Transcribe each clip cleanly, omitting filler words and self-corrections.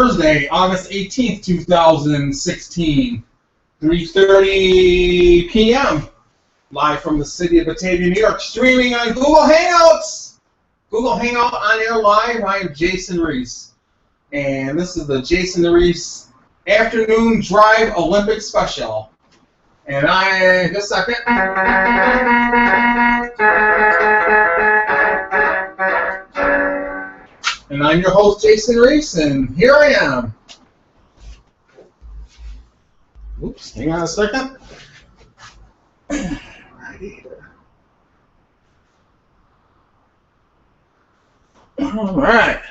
Thursday, August 18th, 2016, 3:30 p.m. Live from the city of Batavia, New York, streaming on Google Hangouts. Google Hangout on air live. I am Jason Reese, and this is the Jason Reese Afternoon Drive Olympic Special. And just a second. And I'm your host, Jason Reese, and here I am. Oops, hang on a second. Right here. All right.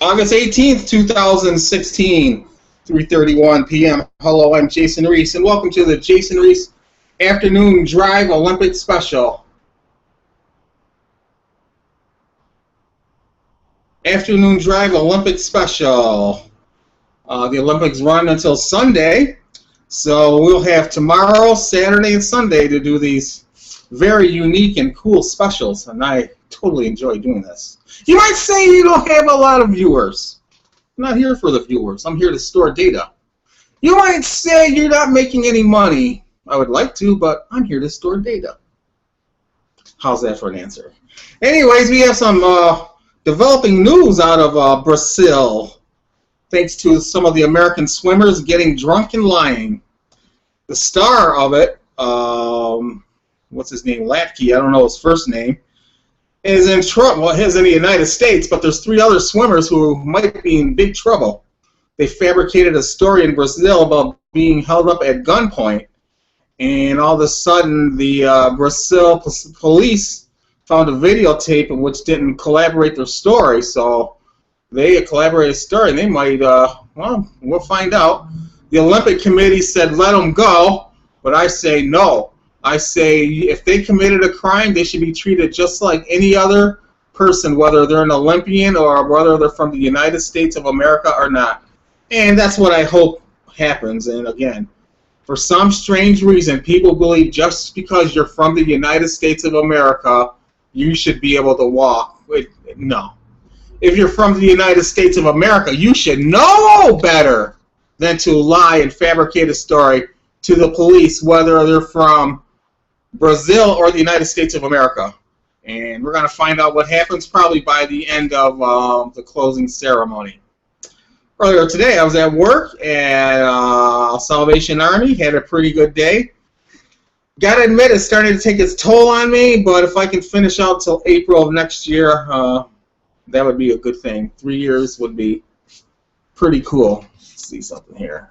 August 18th, 2016, 3:31 p.m. Hello, I'm Jason Reese, and welcome to the Jason Reese Afternoon Drive Olympic Special. Afternoon Drive Olympic Special. The Olympics run until Sunday, so we'll have tomorrow, Saturday, and Sunday to do these very unique and cool specials, and I totally enjoy doing this. You might say you don't have a lot of viewers. I'm not here for the viewers. I'm here to store data. You might say you're not making any money. I would like to, but I'm here to store data. How's that for an answer? Anyways, we have some developing news out of Brazil, thanks to some of the American swimmers getting drunk and lying. The star of it, what's his name, Latke, I don't know his first name, is in trouble. Well, he's in the United States, but there's 3 other swimmers who might be in big trouble. They fabricated a story in Brazil about being held up at gunpoint, and all of a sudden the Brazil police found a videotape in which didn't corroborate their story, so they collaborated a story, and they might, well, we'll find out. The Olympic Committee said let them go, but I say no. I say if they committed a crime, they should be treated just like any other person, whether they're an Olympian or whether they're from the United States of America or not. And that's what I hope happens. And again, for some strange reason, people believe just because you're from the United States of America, you should be able to walk. No. If you're from the United States of America, you should know better than to lie and fabricate a story to the police, whether they're from Brazil or the United States of America. And we're going to find out what happens probably by the end of the closing ceremony. Earlier today, I was at work at Salvation Army, had a pretty good day. Got to admit, it's starting to take its toll on me, but if I can finish out till April of next year, that would be a good thing. 3 years would be pretty cool. Let's see something here.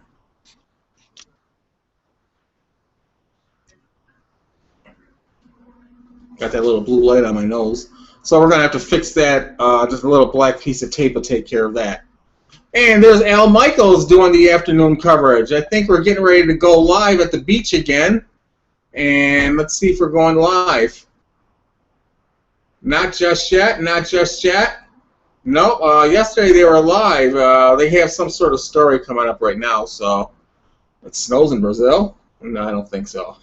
Got that little blue light on my nose. So we're going to have to fix that. Just a little black piece of tape will take care of that. And there's Al Michaels doing the afternoon coverage. I think we're getting ready to go live at the beach again. And let's see if we're going live. Not just yet. Not just yet. No, yesterday they were live. They have some sort of story coming up right now. So it snows in Brazil. No, I don't think so.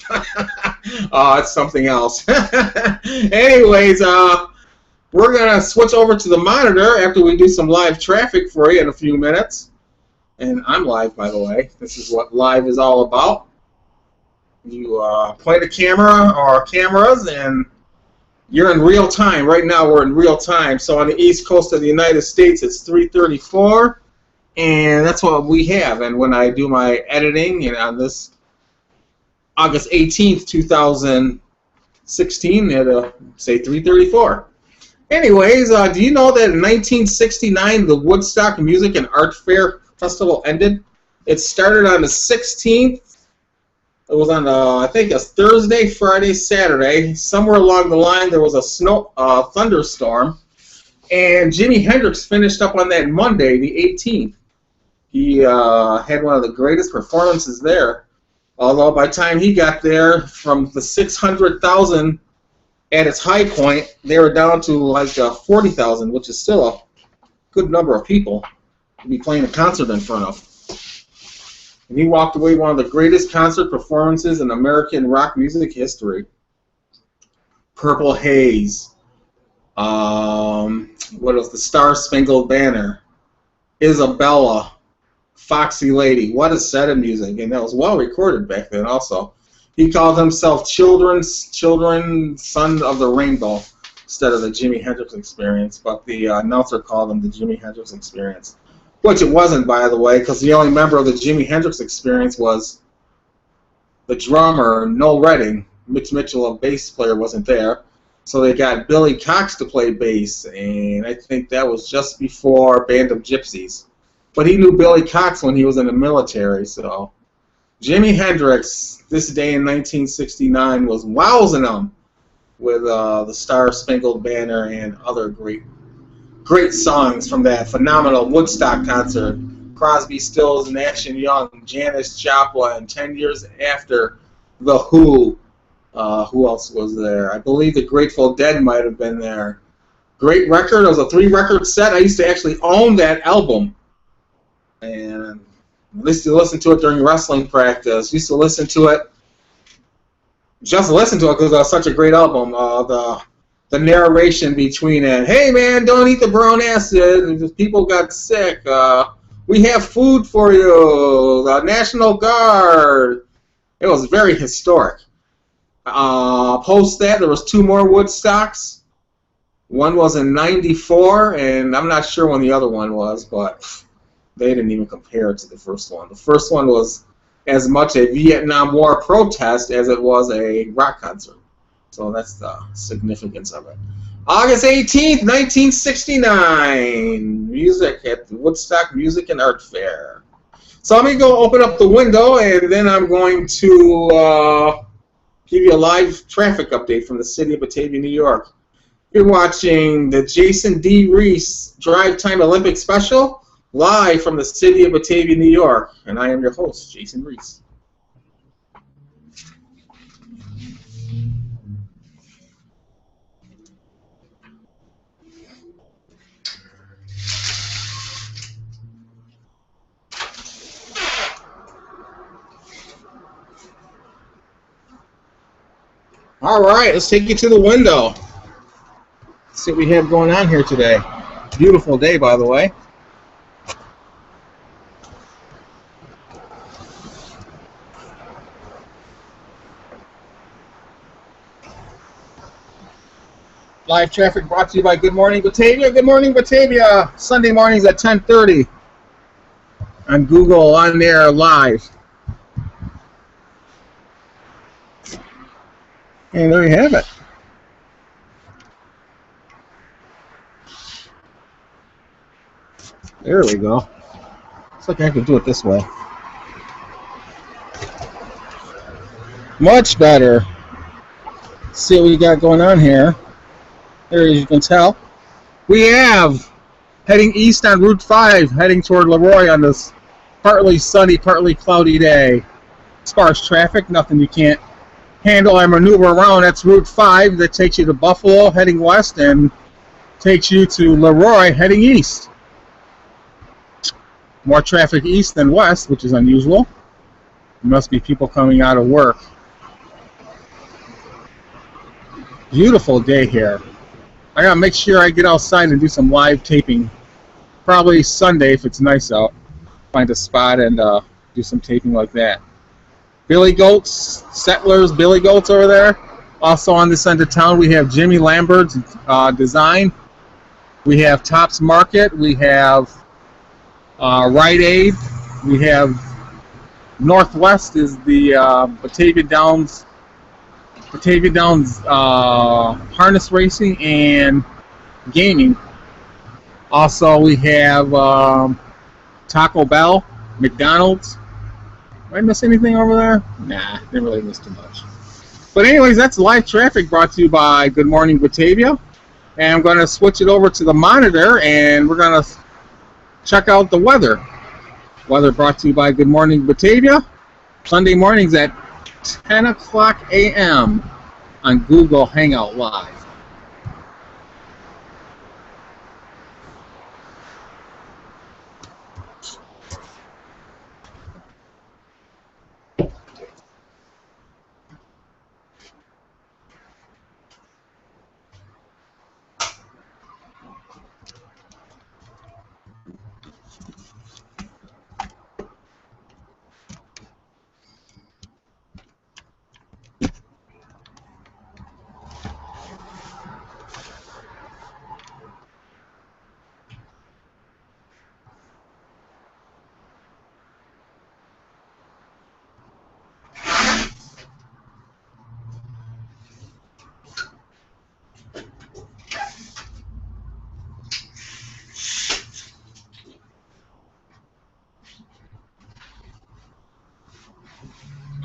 It's something else. Anyways, we're going to switch over to the monitor after we do some live traffic for you in a few minutes. And I'm live, by the way. This is what live is all about. You point a camera or cameras, and you're in real time. Right now, we're in real time. So on the east coast of the United States, it's 3:34, and that's what we have. And when I do my editing, and on this August 18th, 2016, it'll say 3:34. Anyways, do you know that in 1969, the Woodstock Music and Art Fair Festival ended? It started on the 16th. It was on, I think, a Thursday, Friday, Saturday. Somewhere along the line, there was a thunderstorm, and Jimi Hendrix finished up on that Monday, the 18th. He had one of the greatest performances there. Although by the time he got there, from the 600,000 at its high point, they were down to like 40,000, which is still a good number of people to be playing a concert in front of. And he walked away one of the greatest concert performances in American rock music history. Purple Haze. What was the Star Spangled Banner? Isabella, Foxy Lady. What a set of music, and that was well recorded back then. Also, he called himself Children, Son of the Rainbow, instead of the Jimi Hendrix Experience. But the announcer called him the Jimi Hendrix Experience, which it wasn't, by the way, because the only member of the Jimi Hendrix Experience was the drummer, Noel Redding. Mitch Mitchell, a bass player, wasn't there. So they got Billy Cox to play bass, and I think that was just before Band of Gypsies. But he knew Billy Cox when he was in the military, so Jimi Hendrix, this day in 1969, was wowsing them with the Star Spangled Banner and other great songs from that phenomenal Woodstock concert. Crosby, Stills, Nash and Young, Janis Joplin, 10 years after The Who. Who else was there? I believe the Grateful Dead might have been there. Great record. It was a 3-record set. I used to actually own that album. And I used to listen to it during wrestling practice. Used to listen to it. Just listen to it because it was such a great album. The narration between it. Hey man, don't eat the brown acid. People got sick. We have food for you. The National Guard. It was very historic. Post that, there was 2 more Woodstocks. One was in '94, and I'm not sure when the other one was, but they didn't even compare it to the first one. The first one was as much a Vietnam War protest as it was a rock concert. So that's the significance of it. August 18th, 1969. Music at the Woodstock Music and Art Fair. So let me go open up the window, and then I'm going to give you a live traffic update from the city of Batavia, New York. You're watching the Jason D. Reese Drive Time Olympic Special live from the city of Batavia, New York. And I am your host, Jason Reese. All right, let's take you to the window. Let's see what we have going on here today. Beautiful day, by the way. Live traffic brought to you by Good Morning Batavia. Good Morning Batavia, Sunday mornings at 10:30 on Google On Air Live. And there you have it. There we go. Looks like I can do it this way. Much better. Let's see what we got going on here. There, as you can tell, we have heading east on Route 5, heading toward Leroy on this partly sunny, partly cloudy day. Sparse traffic, nothing you can't handle and maneuver around. That's Route 5 that takes you to Buffalo, heading west, and takes you to Leroy, heading east. More traffic east than west, which is unusual. There must be people coming out of work. Beautiful day here. I gotta make sure I get outside and do some live taping. Probably Sunday if it's nice out. Find a spot and do some taping like that. Billy Goats, Settlers, Billy Goats over there. Also on this end of town we have Jimmy Lambert's Design. We have Tops Market. We have Rite Aid. We have Northwest is the Batavia Downs harness racing and gaming. Also, we have Taco Bell, McDonald's. Did I miss anything over there? Nah, didn't really miss too much. But anyways, that's live traffic brought to you by Good Morning Batavia. And I'm going to switch it over to the monitor, and we're going to check out the weather. Weather brought to you by Good Morning Batavia. Sunday mornings at 10 o'clock a.m. on Google Hangout Live.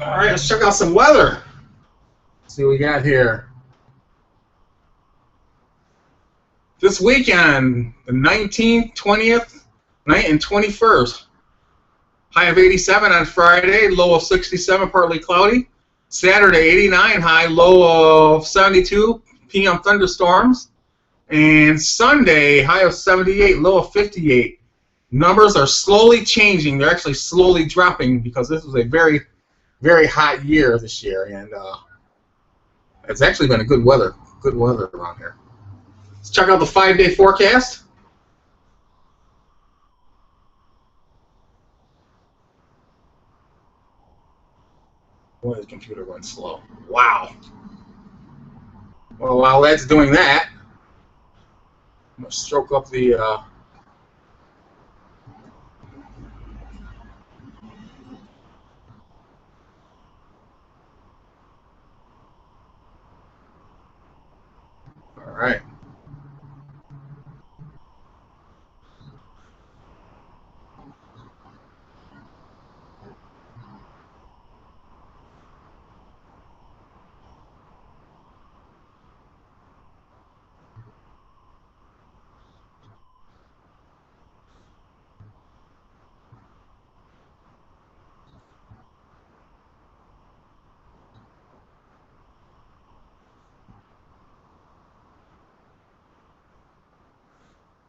All right, let's check out some weather. Let's see what we got here. This weekend, the 19th, 20th, and 21st. High of 87 on Friday, low of 67, partly cloudy. Saturday, 89, high, low of 72, p.m. thunderstorms. And Sunday, high of 78, low of 58. Numbers are slowly changing. They're actually slowly dropping because this was a very, very hot year this year. And it's actually been a good weather around here. Let's check out the 5-day forecast. Boy, the computer went slow. Wow. Well, while that's doing that, I'm going to stroke up the... all right.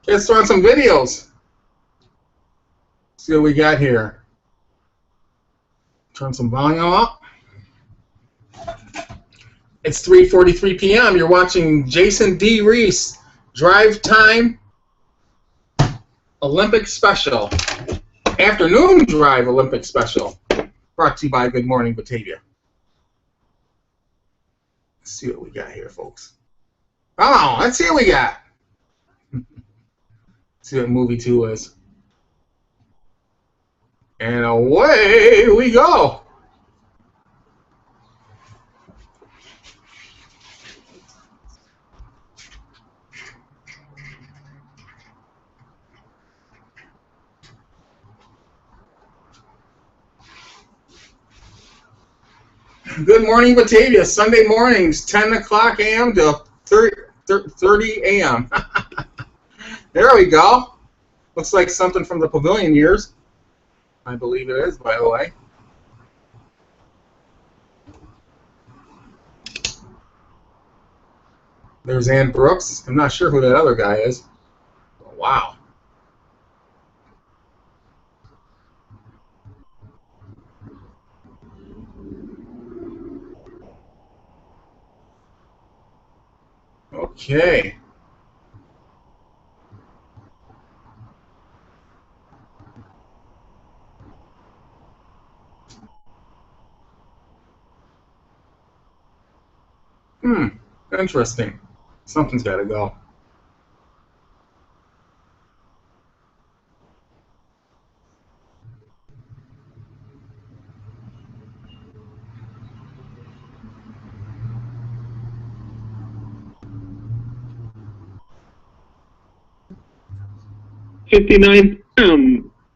Let's run some videos. See what we got here. Turn some volume up. It's 3:43 p.m. You're watching Jason D. Reese Drive Time Olympic Special. Afternoon Drive Olympic Special. Brought to you by Good Morning Batavia. Let's see what we got here, folks. Oh, let's see what we got. See what movie 2 is. And away we go. Good Morning Batavia, Sunday mornings, 10 o'clock a.m. to 30 a.m. There we go. Looks like something from the Pavilion years. I believe it is, by the way. There's Ann Brooks. I'm not sure who that other guy is. Wow. Okay. Interesting. Something's got to go.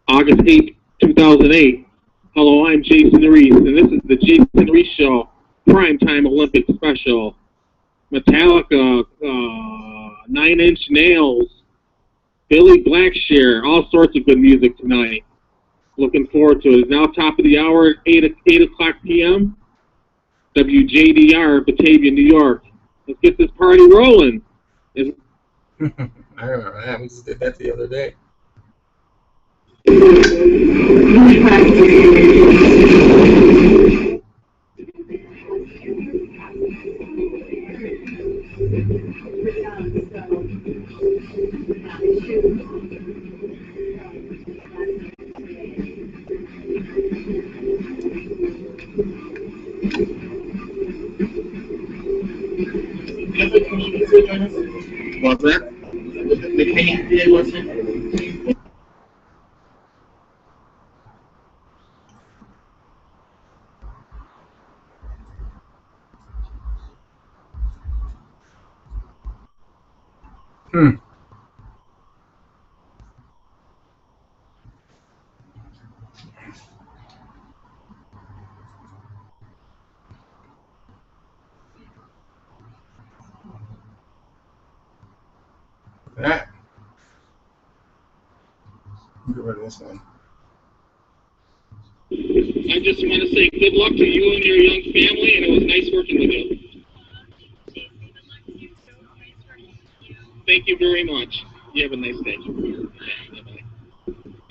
August 8th, 2008. Hello, I'm Jason Reese, and this is the Jason Reese Show, Primetime Olympic Special. Metallica, 9 Inch Nails, Billy Blackshear, all sorts of good music tonight. Looking forward to it. It's now top of the hour, 8 o'clock p.m. WJDR, Batavia, New York. Let's get this party rolling. I remember that. We just did that the other day. What's that? The paint did, wasn't it? That. Get rid of this one. I just want to say good luck to you and your young family, and it was nice working with you. Thank you very much. You have a nice day. Bye-bye.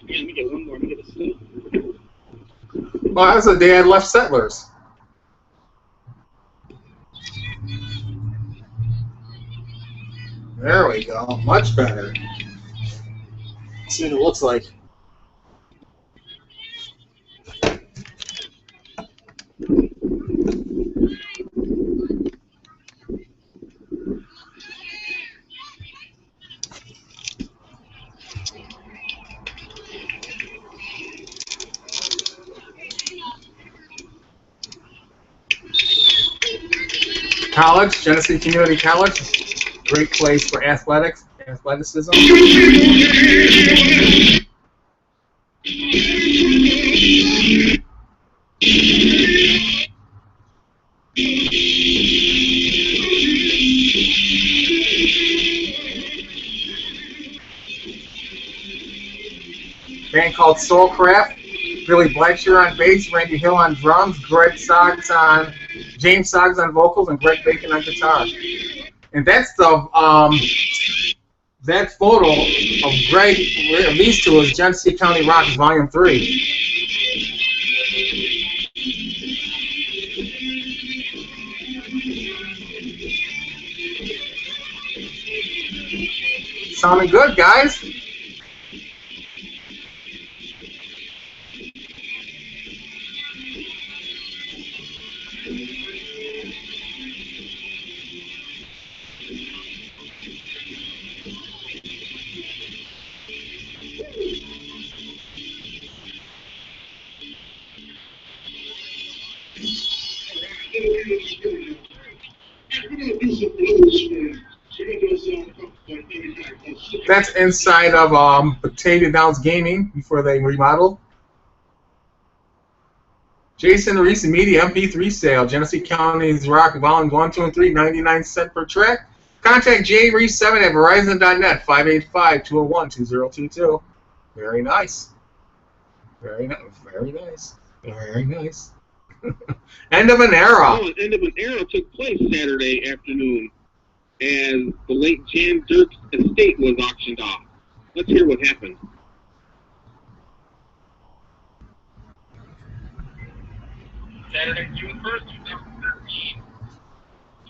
Yeah, let me get one more. Let me get a sip. Well, that's the day I left Settlers. There we go. Much better. Let's see what it looks like. College, Genesee Community College, great place for athleticism. Band called Soulcraft. Billy Blackshear on bass, Randy Hill on drums, James Soggs on vocals, and Greg Bacon on guitar. And that's the that photo of Greg of these two is Genesee County Rocks Volume 3. Sounding good, guys. That's inside of Batavia Downs Gaming before they remodeled. Jason Reese Media MP3 sale. Genesee County's Rock Volumes 1, 2, and 3, 99 cents per track. Contact jreese7 at verizon.net, 585-201-2022. Very nice. Very nice. Very nice. Very nice. End of an era. Oh, end of an era took place Saturday afternoon as the late Jan Dirk's estate was auctioned off. Let's hear what happened. Saturday, June 1st, 2013.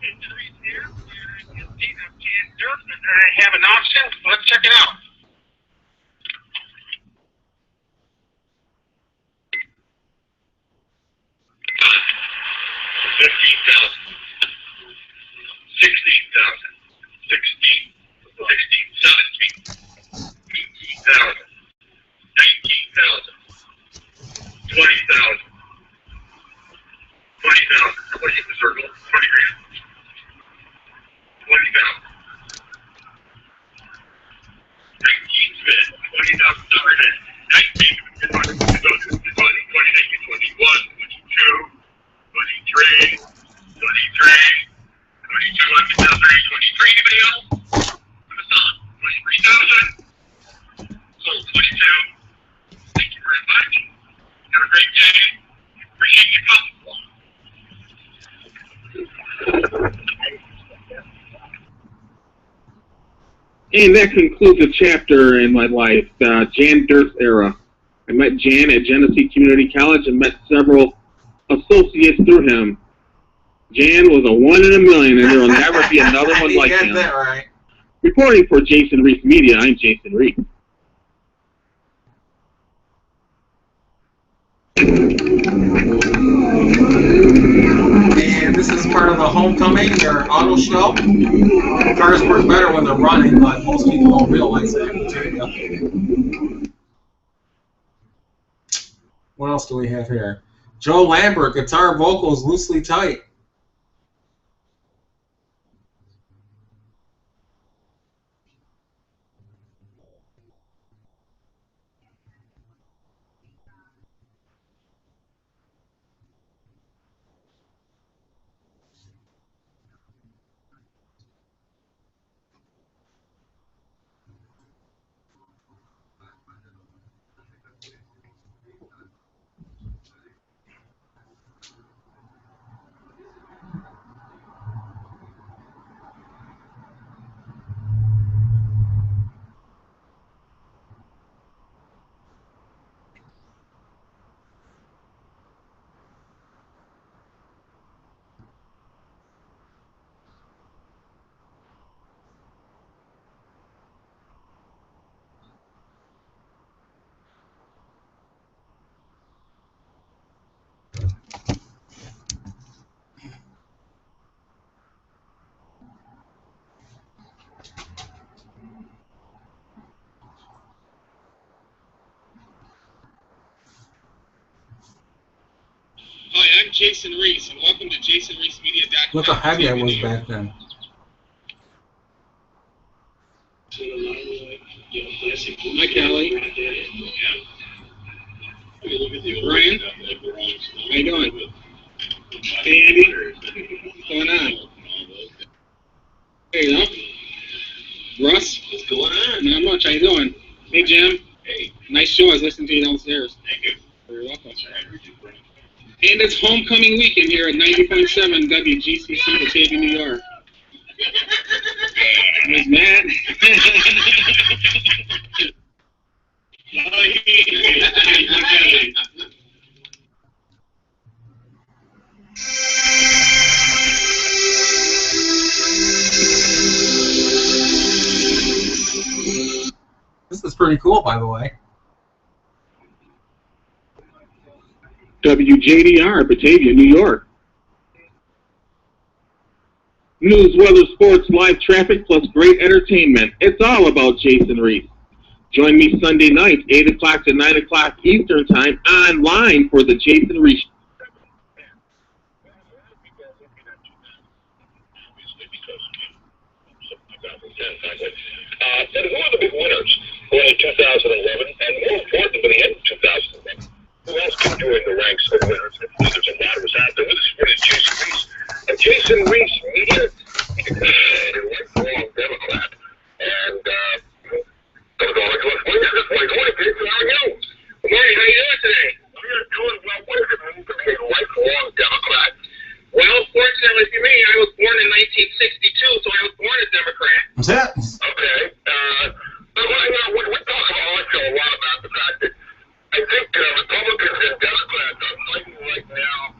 Entries here, the estate of Jan Dirk, and I have an auction. Let's check it out. $15,000, $16,000, $16,000, $17,000, $18,000, $19,000, $20,000, $20,000. How about you, the circle? 20 grand. 20,000. 19 bid. $20,000 in. 19. 20, 21, 22, 23, 23, 22, 23. Anybody else? For the song, 23,000. Sold 22. Thank you very much. Have a great day. Appreciate you coming. And that concludes a chapter in my life, Jan Dirk's era. I met Jan at Genesee Community College and met several associates through him. Jan was a one in a million, and there will never be another one like him. That right. Reporting for Jason Reese Media, I'm Jason Reese. And this is part of the Homecoming, their auto show. Cars work better when they're running, but most people don't realize that. What else do we have here? Joe Lambert, guitar, vocals, loosely tight. Jason Reese, and welcome to JasonReeseMedia.com. Look how heavy I was back then. Hi, Kelly. Ryan, how you doing? Hey, Andy. What's going on? Hey, you know? Russ? What's going on? Not much. How you doing? Hey, Jim. Hey. Nice show. I was listening to you downstairs. Thank you. You're welcome. And it's homecoming weekend here at 90.7 WGCC, Batavia, New York. There's Matt. This is pretty cool, by the way. WJDR, Batavia, New York. News, weather, sports, live traffic, plus great entertainment. It's all about Jason Reese. Join me Sunday night, 8 o'clock to 9 o'clock Eastern Time, online for the Jason Reese. And who are the big winners going in 2011, and more important, by the end of 2011? Who else can join the ranks of winners and losers and matters after? This is Jason Reese. And Jason Reese, media, a lifelong Democrat. And, good morning, Jason. How are you? Good morning. How are you doing today? I'm doing well. What does it mean to be a lifelong Democrat? Well, fortunately for me, I was born in 1962, so I was born a Democrat. What's that? Okay. But we talk on our show a lot about the fact that I think Republicans and Democrats are fighting right now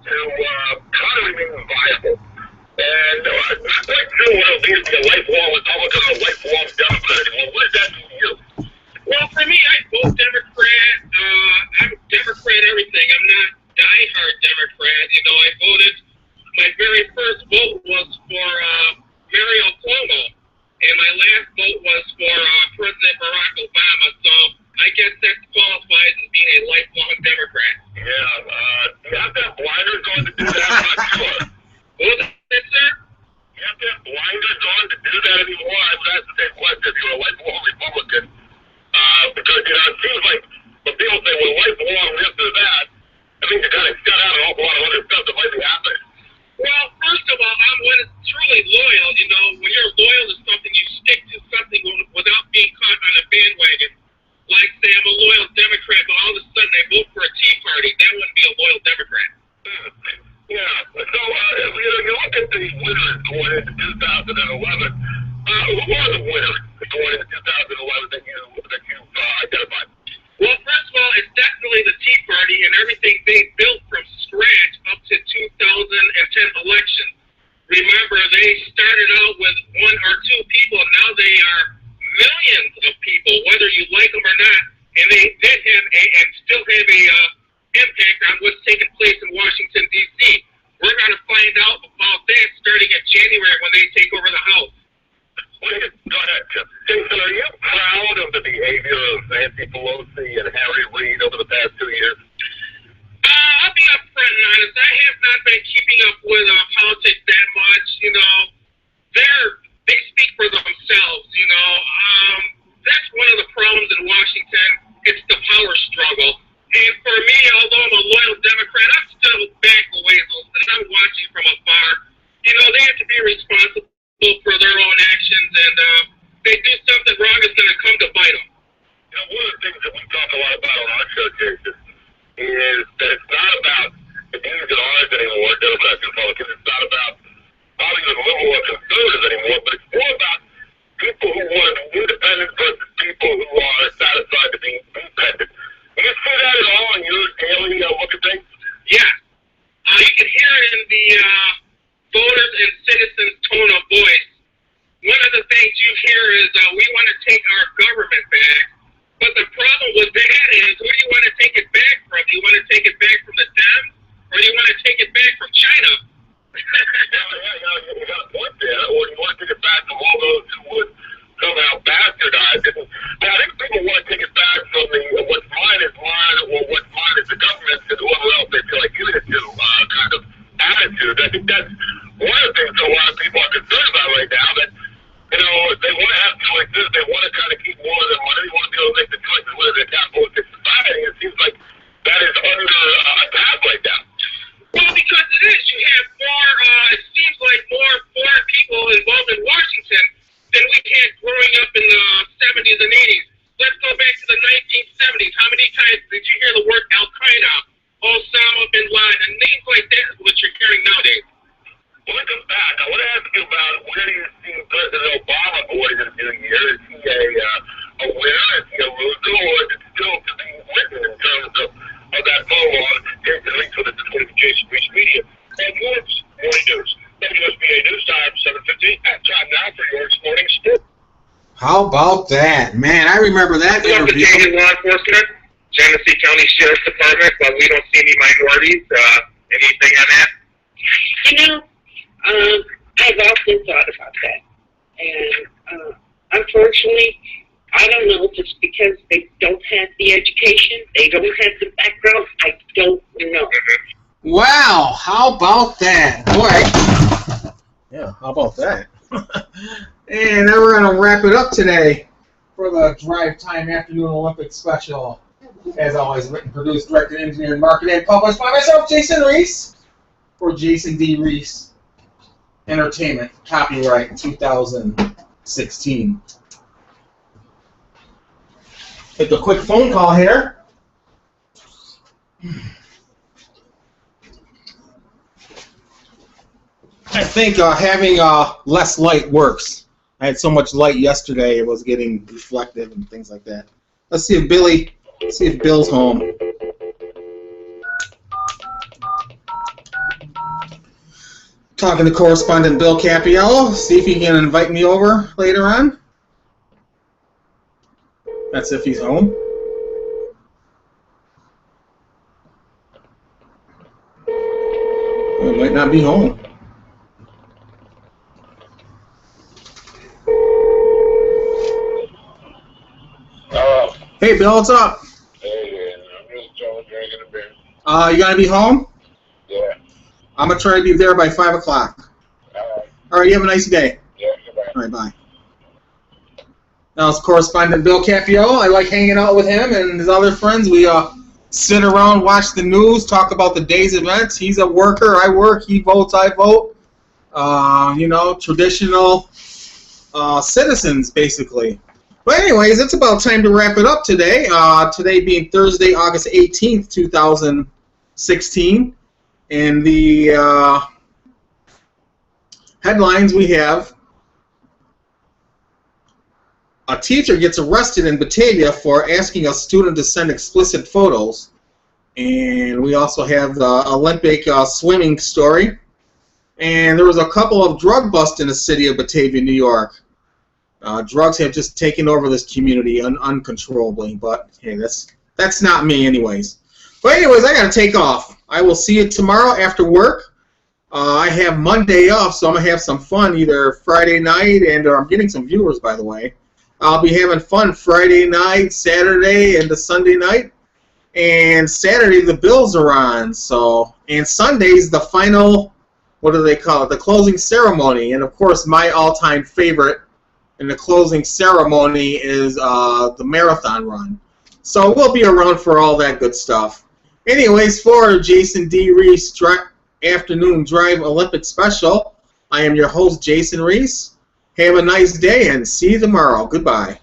to try to remain viable. And I'm not quite sure what it means to be a lifelong Republican or a lifelong Democrat anymore. What does that mean to you? Well, for me, I vote Democrat. I'm Democrat everything. I'm not diehard Democrat. You know, I voted. My very first vote was for Mario Cuomo, and my last vote was for President Barack Obama. So I guess that qualifies as being a lifelong Democrat. Yeah. Do you have to have blinders on to do that? I'm not sure. What was that, sir? You have to have blinders on to do that anymore. I would ask the same question if you're a lifelong Republican. Because, you know, it seems like when people say, well, lifelong this or that, I think you kind of shut out an awful lot of other stuff that might be happening. Well, first of all, I'm truly loyal. You know, when you're loyal to something, you stick to something without being caught on a bandwagon. Like, say, I'm a loyal Democrat, but all of a sudden I vote for a Tea Party. That wouldn't be a loyal Democrat. Yeah. So, you look at the winners going into 2011. Who are the winners going into 2011 that you've identified? Well, first of all, it's definitely the Tea Party and everything they built from scratch up to 2010 election. Remember, they started out with one or two people, and now they are millions of people, whether you like them or not, and they did have and still have a impact on what's taking place in Washington, D.C. We're going to find out about that starting in January when they take over the House. Go ahead, Jim. Jason, are you proud of the behavior of Nancy Pelosi and Harry Reid over the past 2 years? I'll be upfront and honest. I have not been keeping up with politics that much. You know, they speak for themselves. You know, that's one of the problems in Washington. It's the power struggle. And for me, although I'm a loyal Democrat, I'm still back a ways, and I'm watching from afar. You know, they have to be responsible for their own actions, and they do something wrong, it's going to come to bite them. You know, one of the things that we talk a lot about on our show, Jason, is that it's not about the D's and R's anymore, Democrats and Republicans. It's not about not even liberal or conservatives anymore, but it's more about people who want to be independent versus people who are satisfied to be independent. Do you see that at all in your daily look at things? Yeah. You can hear it in the voters and citizens' tone of voice. One of the things you hear is we want to take our government back. But the problem with that is, who do you want to take it back from? Do you want to take it back from the Dems, or do you want to take it back from China? You got a point there. Or you want to take it back from all those who would somehow bastardize it. Now, I think people want to take it back from the what's mine is mine, or what's mine is the government, and whoever else they feel like giving it to. 1970s, how many times did you hear the word Al-Qaeda, Osama bin Laden, names like that is what you're hearing nowadays? Looking back, I want to ask you about where do you see President Obama going in a few years? Is he a winner? Is he a loser? Or is it still to be written in terms of that follow on? Here's the link to the Jason Reese Media. And Morning News. WSBA News Time, 7:15. Time now for your Morning Sport. How about that? Man, I remember that interview. Law enforcement, Genesee County Sheriff's Department, but we don't see any minorities. Anything on that? You know, I've often thought about that. And unfortunately, I don't know if it's because they don't have the education, they don't have the background, I don't know. Wow, how about that? Boy. Yeah, how about that? And then we're going to wrap it up today for the Drive Time Afternoon Olympic Special. As always, written, produced, directed, engineered, marketed, and published by myself, Jason Reese, for Jason D. Reese Entertainment, copyright 2016. Take a quick phone call here. I think having less light works. I had so much light yesterday, it was getting reflective and things like that. Let's see if Bill's home. Talking to correspondent Bill Cappiello, see if he can invite me over later on. That's if he's home. He might not be home. Hey, Bill, what's up? Hey, I'm just drinking a beer. You gonna be home? Yeah. I'm gonna try to be there by 5 o'clock. All All right, you have a nice day. Yeah, goodbye. All right, bye. Now it's correspondent Bill Cappiello. I like hanging out with him and his other friends. We sit around, watch the news, talk about the day's events. He's a worker, I work. He votes, I vote. You know, traditional citizens, basically. But anyways, it's about time to wrap it up today. Today being Thursday, August 18th, 2016. And the headlines we have: a teacher gets arrested in Batavia for asking a student to send explicit photos. And we also have the Olympic swimming story. And there was a couple of drug busts in the city of Batavia, New York. Drugs have just taken over this community uncontrollably, but hey, that's not me anyways. But anyways, I gotta take off. I will see you tomorrow after work. I have Monday off, so I'm gonna have some fun either Friday night, and I'm getting some viewers, by the way. I'll be having fun Friday night, Saturday, and the Sunday night. And Saturday the Bills are on, so, and Sunday's the final, what do they call it, the closing ceremony. And of course, my all-time favorite in the closing ceremony is the marathon run. So we'll be around for all that good stuff. Anyways, for Jason D. Reese Afternoon Drive Olympic Special, I am your host, Jason Reese. Have a nice day and see you tomorrow. Goodbye.